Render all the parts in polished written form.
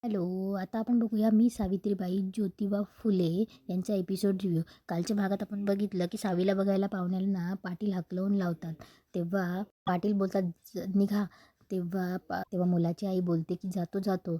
Hello. आता आपण बघूया मी सावित्रीबाई ज्योतिबा फुले यांचा एपिसोड रिव्ह्यू. कालच्या भागात आपण बघितलं की सावीला बघायला पाहुण्यांना पाटील हाकलवून लावतात. तेव्हा पाटील बोलतात निघा. तेव्हा मुलाची आई बोलते की जातो जातो.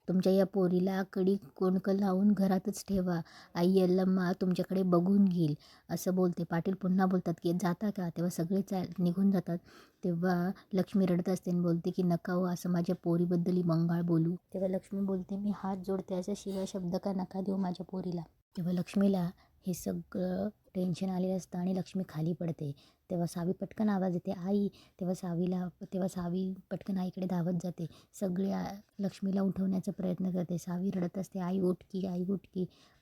तुमच्या या पोरीला कडी कोणकं लावून घरातच ठेवा. आई यल्लम्मा तुमच्याकडे बघून घेईल असं बोलते. पाटील पुन्हा बोलतात की जाता का. तेव्हा सगळे निघून जातात. तेव्हा लक्ष्मी रडत असते आणि बोलते की नका हो असं माझ्या पोरीबद्दल मंगाळ बोलू. तेव्हा लक्ष्मी बोलते मी हात जोडते अशा शिवाय शब्द का नका देऊ माझ्या पोरीला. तेव्हा लक्ष्मीला हे सगळं टेन्शन आलेलं असतं आणि लक्ष्मी खाली पडते. तेव्हा सावी पटकन आवाज येते आई. तेव्हा सावी पटकन आईकडे धावत जाते. लक्ष्मीला उठवण्याचा प्रयत्न करते. सावी रडत असते आई उठ आई उठ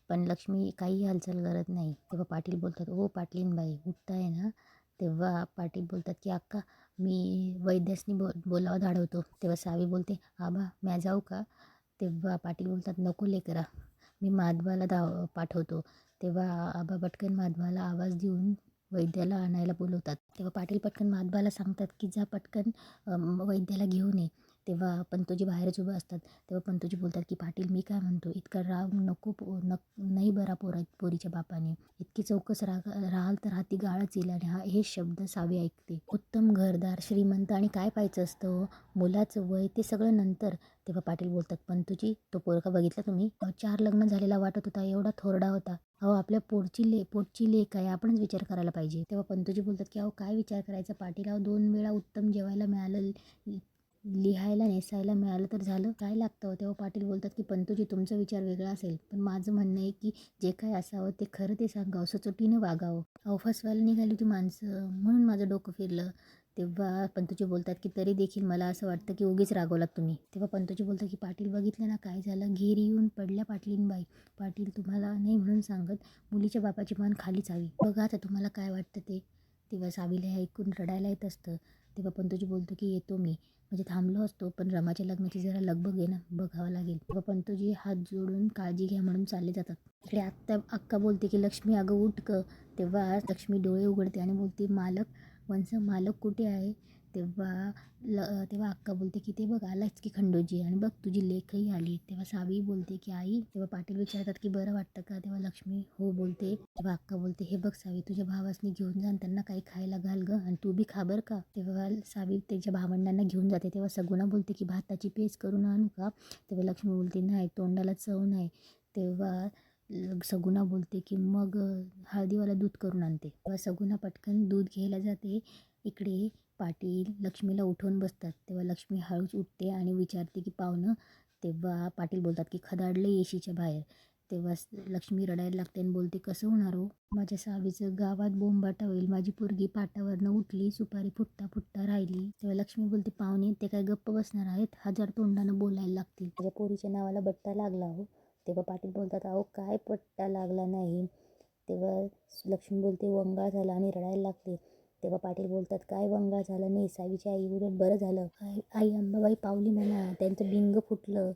पण लक्ष्मी काही हालचाल करत नाही. तेव्हा पाटील बोलतात ओ पाटलीनबाई उठताय ना. तेव्हा पाटील बोलतात की अक्का मी वैद्यासनी बोलावं धाडवतो. तेव्हा सावी बोलते आबा म्या जाऊ का. तेव्हा पाटील बोलतात नको लेकरा मी माधवाला पाठवतो. तेव्हा आबा पटकन माधवाला आवाज देऊन वैद्याला आणायला बोलवतात. तेव्हा पाटील पटकन माधवाला सांगतात की जा पटकन वैद्याला घेऊन ये. तेव्हा पंतोजी बाहेरच उभं असतात. तेव्हा पंतोजी बोलतात की पाटील मी काय म्हणतो इतका राग नको नाही बरा पोरीच्या बापाने. इतकी चौकस राहाल तर हाती गाळच येईल. आणि हे शब्द सावी ऐकते. उत्तम घरदार श्रीमंत आणि काय पाहायचं असतं हो? मुलाचं वय ते सगळं नंतर. तेव्हा पाटील बोलतात पंतोजी तो पोरका बघितला तुम्ही 4 लग्न झालेला वाटत होता एवढा थोरडा होता. अहो आपल्या पोटची लेक आहे आपणच विचार करायला पाहिजे. तेव्हा पंतोजी बोलतात की अहो काय विचार करायचा पाटील. अहो 2 वेळा उत्तम जेवायला मिळालं लिहायला नेसायला मिळालं तर झालं काय लागतं. तेव्हा पाटील बोलतात की पंतोजी तुमचा विचार वेगळा असेल पण माझं म्हणणं आहे की जे काय असावं ते खरं ते सांगावं सचोटीने वागावं. अहो फसवायला निघाली होती माणसं म्हणून माझं डोकं फिरलं. तेव्हा पंतोजी बोलतात की तरी देखील मला असं वाटतं की उगीच रागवलात तुम्ही. तेव्हा पंतोजी बोलतात की पाटील बघितलं ना काय झालं. घेरी येऊन पडल्या पाटलीनबाई. पाटील तुम्हाला नाही म्हणून सांगत मुलीच्या बापाची मान खालीच हवी. बघा आता तुम्हाला काय वाटतं ते. तेव्हा सावीला हे ऐकून रडायला येत असतं. तेव्हा पंतोजी बोलतो की येतो मी म्हणजे थांबलो असतो पण रमाच्या लग्नाची जरा लगबग आहे ना बघावं लागेल. तेव्हा पंतोजी हात जोडून काळजी घ्या म्हणून चालले जातात. इकडे अक्का बोलते की लक्ष्मी अगं उठ क. तेव्हा लक्ष्मी डोळे उघडते आणि बोलते मालक कुठे आहे. तेव्हा अक्का बोलते की ते बघ आलाच की खंडोजी आणि बघ तुझी लेखही आली. तेव्हा सावी बोलते की आई. तेव्हा पाटील विचारतात की बरं वाटतं का. तेव्हा लक्ष्मी हो बोलते. तेव्हा अक्का बोलते हे बघ सावी तुझ्या भावासनी घेऊन जा आणि त्यांना काही खायला घाल ग आणि तू बी खा बरं का. तेव्हा सावी त्याच्या भावंडांना घेऊन जाते. तेव्हा सगुणा बोलते की भाताची पेज करून आणू का. तेव्हा लक्ष्मी बोलते नाही तोंडाला चव नाही. तेव्हा सगुणा बोलते की मग हळदीवाला दूध करून आणते. तेव्हा सगुणा पटकन दूध घ्यायला जाते. इकडे पाटील लक्ष्मीला उठवून बसतात. तेव्हा लक्ष्मी हळूच उठते आणि विचारते की पाहुणं. तेव्हा पाटील बोलतात की खदाडलं येशीच्या बाहेर. तेव्हा लक्ष्मी रडायला लागते आणि बोलते कसं होणार हो. माझ्या सावीचं गावात बोंबाटा होईल. माझी पोरगी पाटावरनं उठली सुपारी फुटता फुटता राहिली. तेव्हा लक्ष्मी बोलते पाहुणे ते काय गप्प बसणार आहेत. 1000 तोंडानं बोलायला लागतील. माझ्या पोरीच्या नावाला बट्टा लागला हो. तेव्हा पाटील बोलतात अहो काय पट्टा लागला नाही. तेव्हा लक्ष्मी बोलते वंगाळ झाला आणि रडायला लागते. तेव्हा पाटील बोलतात काय वंगाळ झालं नाही. सावीची आई उलट बरं झालं. आई अंबाबाई पावली म्हणा त्यांचं बिंग फुटलं.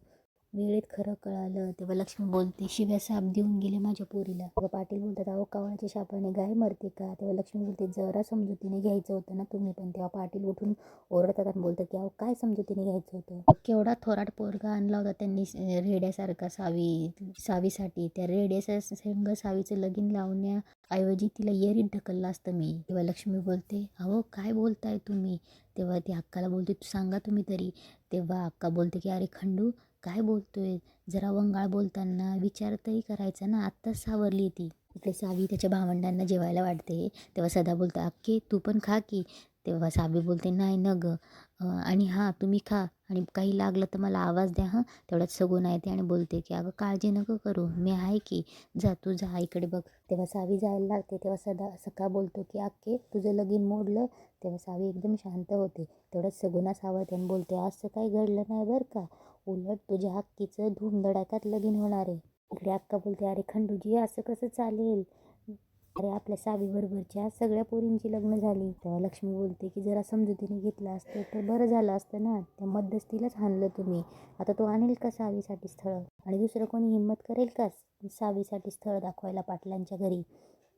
वेळेत खरं कळालं. तेव्हा लक्ष्मी बोलते शिव्या साप देऊन गेले माझ्या पोरीला. तेव्हा पाटील बोलतात अहो कावळ्याच्या शापाने गाय मरते का. तेव्हा लक्ष्मी बोलते जरा समजुतीने घ्यायचं होतं ना तुम्ही पण. तेव्हा पाटील उठून ओरडतात आणि बोलतात की अहो काय समजुतीने घ्यायचं होतं. केवढा थोराट पोरगा आणला होता त्यांनी रेड्यासारखा सावीसाठी. त्या रेड्याच्या संग सावीचं लगीन लावण्याऐवजी तिला येरीत ढकललं असतं मी. तेव्हा लक्ष्मी बोलते अहो काय बोलताय तुम्ही. तेव्हा ती अक्काला बोलते तू सांगा तुम्ही तरी. तेव्हा अक्का बोलते की अरे खंडू काय बोलतोय. जरा वंगाळ बोलताना विचार तरी करायचा ना. आत्ताच सावरली ती. इकडे सावी त्याच्या भावंडांना जेवायला वाटते. तेव्हा सदा बोलतो अक्के तू पण खा की. तेव्हा सावी बोलते नाही न ग. आणि हां तुम्ही खा आणि काही लागलं तर मला आवाज द्या हां. तेवढ्यात सगुणा येते आणि बोलते की अगं काळजी नको करू मी आहे की. जा तू जा आईकडे बघ. तेव्हा सावी जायला लागते. तेव्हा सखा बोलतो की अक्के तुझं लगीन मोडलं. तेव्हा सावी एकदम शांत होते. तेवढ्यात सगुणा सावरते आणि बोलते असं काही घडलं नाही बरं का. उलट तुझ्या हक्कीचं धूमधडाक्यात लगीन होणार आहे. इकडे अक्का बोलते अरे खंडूजी असं कसं चालेल. अरे आपल्या सावीबरोबरच्या सगळ्या पोरींची लग्न झाली. तेव्हा लक्ष्मी बोलते की जरा समजुतीने घेतलं असतं तर बरं झालं असतं ना. त्या मध्यस्थीलाच हाणलं तुम्ही. आता तो आणेल का सावीसाठी स्थळ आणि दुसरं कोणी हिंमत करेल का सावीसाठी स्थळ दाखवायला पाटलांच्या घरी.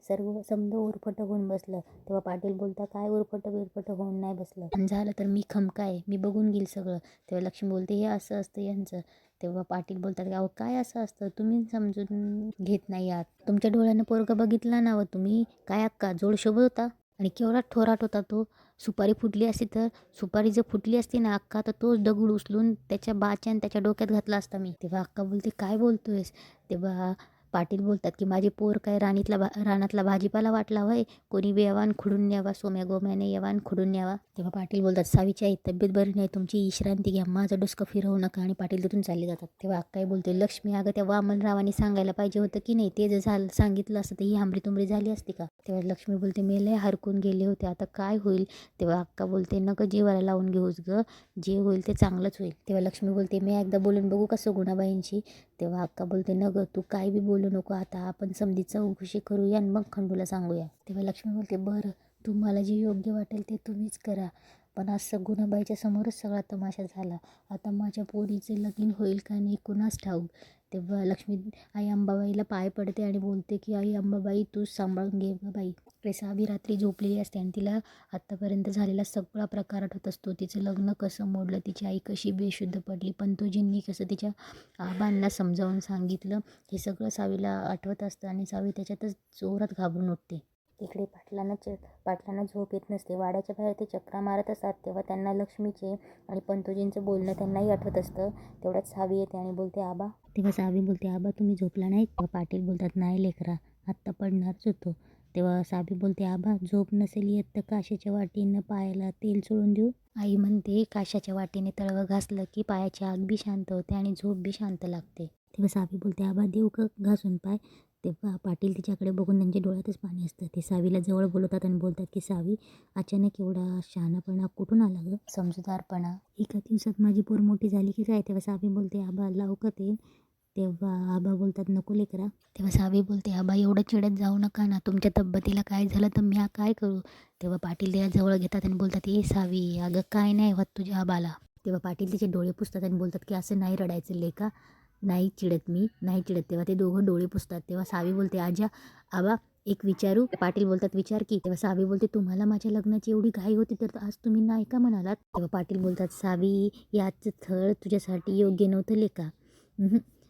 सर्व समजा उरफट होऊन बसलं. तेव्हा पाटील बोलता काय उरफट बिरफट होऊन नाही बसलं, आणि झालं तर मी खमका आहे, मी बघून घेईल सगळं. तेव्हा लक्ष्मी बोलते हे असं असतं यांचं. तेव्हा पाटील बोलतात अहो काय असं असतं, तुम्ही समजून घेत नाही आहात. तुमच्या डोळ्यानं पोरगा बघितला ना व तुम्ही, काय अक्का जोड शोभत होता आणि केवढा ठोराट होता तो. सुपारी फुटली असती तर, सुपारी जर फुटली असती ना अक्का, तर तोच दगड उचलून त्याच्या बाच्यान त्याच्या डोक्यात घातला असता मी. तेव्हा अक्का बोलते काय बोलतोयस. तेव्हा पाटील बोलतात की माझे पोर काय रानातला भाजीपाला वाटला होय, कोणी येवान खुडून न्यावा, सोम्या गोम्याने येवान खुडून न्यावा. तेव्हा पाटील बोलतात सावीची आई तब्येत बरी नाही, तुमची विश्रांती घ्या, माझं डोसकं फिरवू नका, आणि पाटील तिथून चालले जातात. तेव्हा अक्काई बोलते लक्ष्मी अगं त्या वामनरावांनी सांगायला पाहिजे होतं की नाही, ते जर झालं सांगितलं असतं तर ही हांबरी तुंबरी झाली असती का. तेव्हा लक्ष्मी बोलते मी लय हरकून गेले होते, आता काय होईल. तेव्हा अक्का बोलते नका जीवाला लावून घेऊस ग, जे होईल ते चांगलंच होईल. तेव्हा लक्ष्मी बोलते मी एकदा बोलून बघू का सगुणाबाईंशी. तेव्हा अक्का बोलते न ग तू काय बी बोलू नको, आता आपण समधी चौकशी करूया आणि मग खंडूला सांगूया. तेव्हा लक्ष्मी बोलते बरं तुम्हाला जे योग्य वाटेल ते तुम्हीच करा, पण आज सगुणाबाईच्या समोरच सगळा तमाशा झाला. आता माझ्या पोरीचे लगीन होईल का नाही कुणास ठाऊक. तेव्हा लक्ष्मी आई अंबाबाईला पाय पडते आणि बोलते की आई अंबाबाई तू सांभाळून घे ग बाई. सावी रात्री झोपलेली असते आणि तिला आत्तापर्यंत झालेला सगळा प्रकार आठवत असतो. तिचं लग्न कसं मोडलं, तिची आई कशी बेशुद्ध पडली, पंतोजींनी कसं तिच्या आबांना समजावून सांगितलं, हे सगळं सावीला आठवत असतं आणि सावी त्याच्यातच जोरात घाबरून उठते. इकडे पाटलांना झोप येत नसते. वाड्याच्या बाहेर ते चक्रा मारत असतात. तेव्हा त्यांना लक्ष्मीचे आणि पंतोजींचं बोलणं त्यांनाही आठवत असतं. तेवढ्यात सावी येते आणि बोलते आबा. तेव्हा सावी बोलते आबा तुम्ही झोपला नाही. तेव्हा पाटील बोलतात नाही लेकरा, आत्ता पडणारच होतो. तेव्हा सावी बोलते आबा झोप नसेल येत तर काशाच्या वाटीनं पायाला तेल चोळून देऊ. आई म्हणते काशाच्या वाटीने तळवं घासलं की पायाची आग बी शांत होते आणि झोप बी शांत लागते. तेव्हा सावी बोलते आबा देऊ का घासून पाय. तेव्हा पाटील तिच्याकडे बघून त्यांच्या डोळ्यातच पाणी असतं. ते सावीला जवळ बोलवतात आणि बोलतात की सावी अचानक एवढा शहाणापणा कुठून आला ग, समजूतदारपणा. एका दिवसात माझी पोर मोठी झाली की काय. तेव्हा सावी बोलते आबा लावू का ते. तेव्हा आबा बोलतात नको लेकरा. तेव्हा सावी बोलते आबा एवढं चिडत जाऊ नका ना, तुमच्या तब्येतीला काय झालं तर मी काय करू. तेव्हा पाटील तिला जवळ घेतात आणि बोलतात ए सावी अगं काय नाही होत तुझ्या आबाला. तेव्हा पाटील तिचे डोळे पुसतात आणि बोलतात की असं नाही रडायचं लेका, नाही चिडत मी नाही चिडत. तेव्हा ते दोघं डोळे पुसतात. तेव्हा सावी बोलते आजा आबा एक विचारू. पाटील बोलतात विचार की. तेव्हा सावी बोलते तुम्हाला माझ्या लग्नाची एवढी घाई होती तर आज तुम्ही नाही का म्हणालात. तेव्हा पाटील बोलतात सावी याचं थळ तुझ्यासाठी योग्य नव्हतं लेका,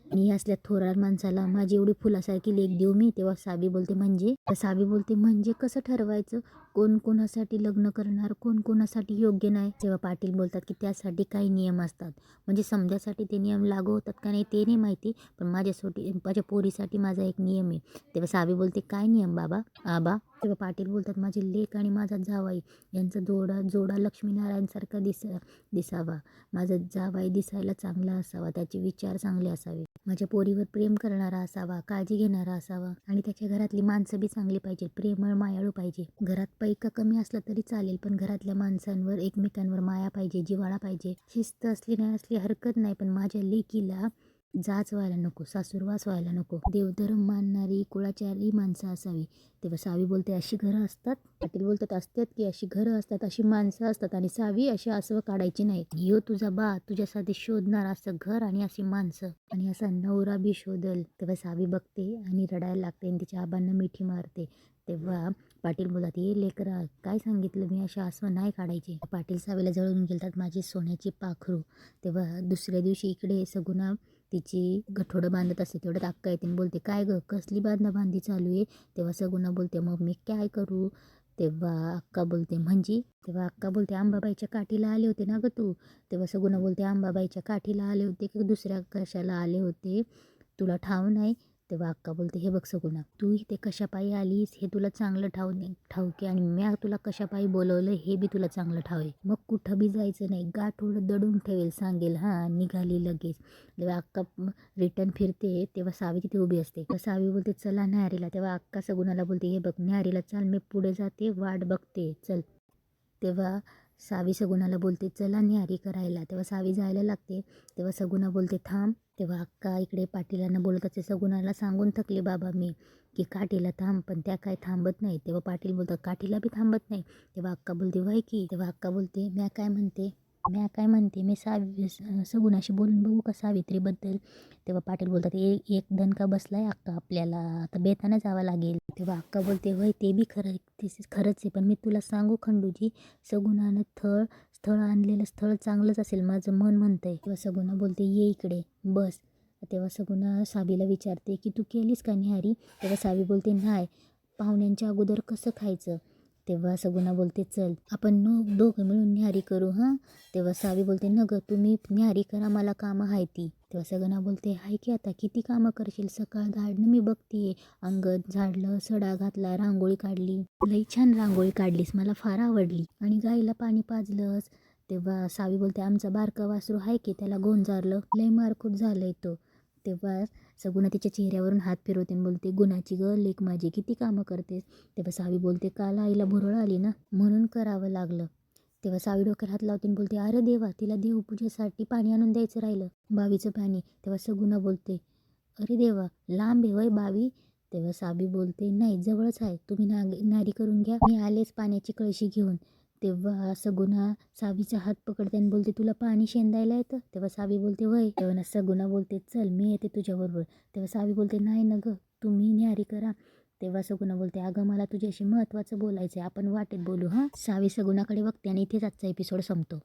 आणि असल्या थोरात माणसाला माझी एवढी फुलासारखी लेक देऊ मी. तेव्हा सावी बोलते म्हणजे. तर सावी बोलते म्हणजे कसं ठरवायचं कोण कोणासाठी लग्न करणार, कोण कोणासाठी योग्य नाही. तेव्हा पाटील बोलतात की त्यासाठी काही नियम असतात, म्हणजे समजासाठी ते नियम लागू होतात का नाही ते नाही माहिती, पण माझ्या पोरीसाठी माझा एक नियम आहे. तेव्हा सावी बोलते काय नियम बाबा आबा. तेव्हा पाटील बोलतात माझी लेक आणि माझा जावाई यांचा जोडा लक्ष्मीनारायणसारखा दिसावा. माझा जावाई दिसायला चांगला असावा, त्याचे विचार चांगले असावे, माझ्या पोरीवर प्रेम करणारा असावा, काळजी घेणारा असावा, आणि त्याच्या घरातली माणसं बी चांगली पाहिजे, प्रेमळ मायाळू पाहिजे. घरात पैका कमी असला तरी चालेल, पण घरातल्या माणसांवर एकमेकांवर माया पाहिजे, जिव्हाळा पाहिजे. शिस्त असली नाही असली हरकत नाही, पण माझ्या लेकीला जाच व्हायला नको, सासूरवास व्हायला नको, देवधर्म मानणारी कुळाचारी माणसं असावी. तेव्हा सावी बोलते अशी घरं असतात. पाटील बोलतात असतात की अशी घरं असतात, अशी माणसं असतात, आणि सावी अशी आसवं काढायची नाही. ह्यो तुझा बा तुझ्यासाठी शोधणार असं घर आणि अशी माणसं आणि असा नवरा बी शोधल. तेव्हा सावी बघते आणि रडायला लागते आणि तिच्या आबांना मिठी मारते. तेव्हा पाटील बोलतात ये लेकरा काय सांगितलं मी, अशी आसवं नाही काढायची. पाटील सावीला जळून गेलतात माझी सोन्याची पाखरू. तेव्हा दुसऱ्या दिवशी इकडे सगुणा तिची गठोडं बांधत असते. तेवढ्यात अक्का येते आणि बोलते काय ग कसली बांधी चालू आहे. तेव्हा सगुणा बोलते मग मी काय करू. तेव्हा अक्का बोलते म्हणजे. तेव्हा अक्का बोलते अंबाबाईच्या काठीला आले होते ना ग तू. तेव्हा सगुणा बोलते अंबाबाईच्या काठीला आले होते की दुसऱ्या कशाला आले होते तुला ठाव नाही. तेव्हा अक्का बोलते हे बघ सगुणा तू इथे कशापायी आलीस हे तुला चांगलं ठाऊक आहे, आणि मी तुला कशापायी बोलवलं हे बी तुला चांगलं ठाव आहे. मग कुठं बी जायचं नाही, गाठोडं दडून ठेवेल सांगेल हां निघाली लगेच. तेव्हा अक्का रिटर्न फिरते तेव्हा सावी तिथे उभी असते. तेव्हा सावी बोलते चला न्याहारीला. तेव्हा अक्का सगुणाला बोलते हे बघ न्याहारीला चाल, मी पुढे जाते वाट बघते चल. तेव्हा सावी सगुणाला बोलते चला न्याहारी करायला. तेव्हा सावी जायला लागते. तेव्हा सगुणा बोलते थांब. तेव्हा अक्का इकडे पाटीलांना बोलत असते सगुणाला सांगून थकले बाबा मी की काठीला थांब, पण त्या काय थांबत नाही. तेव्हा पाटील बोलतात काठीला बी थांबत नाही. तेव्हा अक्का बोलते वय की. तेव्हा अक्का बोलते मी काय म्हणते मी काय म्हणते, मी सगुणाशी बोलून बघू का सावित्रीबद्दल. तेव्हा पाटील बोलतात, एक दणका बसलाय अक्का आपल्याला, आता बेतानं जावं लागेल. तेव्हा अक्का बोलते, होय ते बी खरं, खरंच आहे, पण मी तुला सांगू खंडूजी, सगुणानं स्थळ आणलेलं स्थळ चांगलंच असेल, माझं मन म्हणतंय. तेव्हा सगुणा बोलते, ये इकडे बस. तेव्हा सगुणा सावीला विचारते की तू केलीस का न्याहारी. तेव्हा सावी बोलते, नाही, पाहुण्यांच्या अगोदर कसं खायचं. तेव्हा सगुणा बोलते, चल आपण दोघं मिळून न्याहारी करू हां. तेव्हा सावी बोलते, न गं तुम्ही न्याहारी करा, मला कामं आहे ती. तेव्हा सगुणा बोलते, हाय की आता किती कामं करशील, सकाळ झाडणं मी बघतीये, अंगण झाडलं, सडा घातला, रांगोळी काढली, लई छान रांगोळी काढलीस, मला फार आवडली, आणि गाईला पाणी पाजलंस. तेव्हा सावी बोलते, आमचा बारका वासरू आहे की त्याला गोंजारलं, लई मारकूट झालंय तो. तेव्हा सगुणा तिच्या चेहऱ्यावरून हात फिरवते आणि बोलते, गुणाची ग लेक माझी, किती कामं करतेस. तेव्हा सावी बोलते, काल आईला भुरळ आली ना, म्हणून करावं लागलं. तेव्हा सावी डोक्यात हात लावते आणि बोलते, अरे देवा, तिला देवपूजेसाठी पाणी आणून द्यायचं राहिलं, बावीचं पाणी. तेव्हा सगुणा बोलते, अरे देवा, लांब आहे वय बावी. तेव्हा सावी बोलते, नाही जवळच आहे, तुम्ही नारी करून घ्या, मी आलेच पाण्याची कळशी घेऊन. तेव्हा सगुणा सावीचा हात पकडते आणि बोलते, तुला पाणी शेंदायला येतं. तेव्हा सावी बोलते, वय. तेव्हा सगुणा बोलते, चल मी येते तुझ्याबरोबर. तेव्हा सावी बोलते, नाही न गं, तुम्ही न्यारी करा. तेव्हा सगुणा बोलते, अगं मला तुझ्याशी महत्त्वाचं बोलायचं आहे, आपण वाटेत बोलू हां. सावी सगुणाकडे बघते आणि इथेच आजचा एपिसोड संपतो.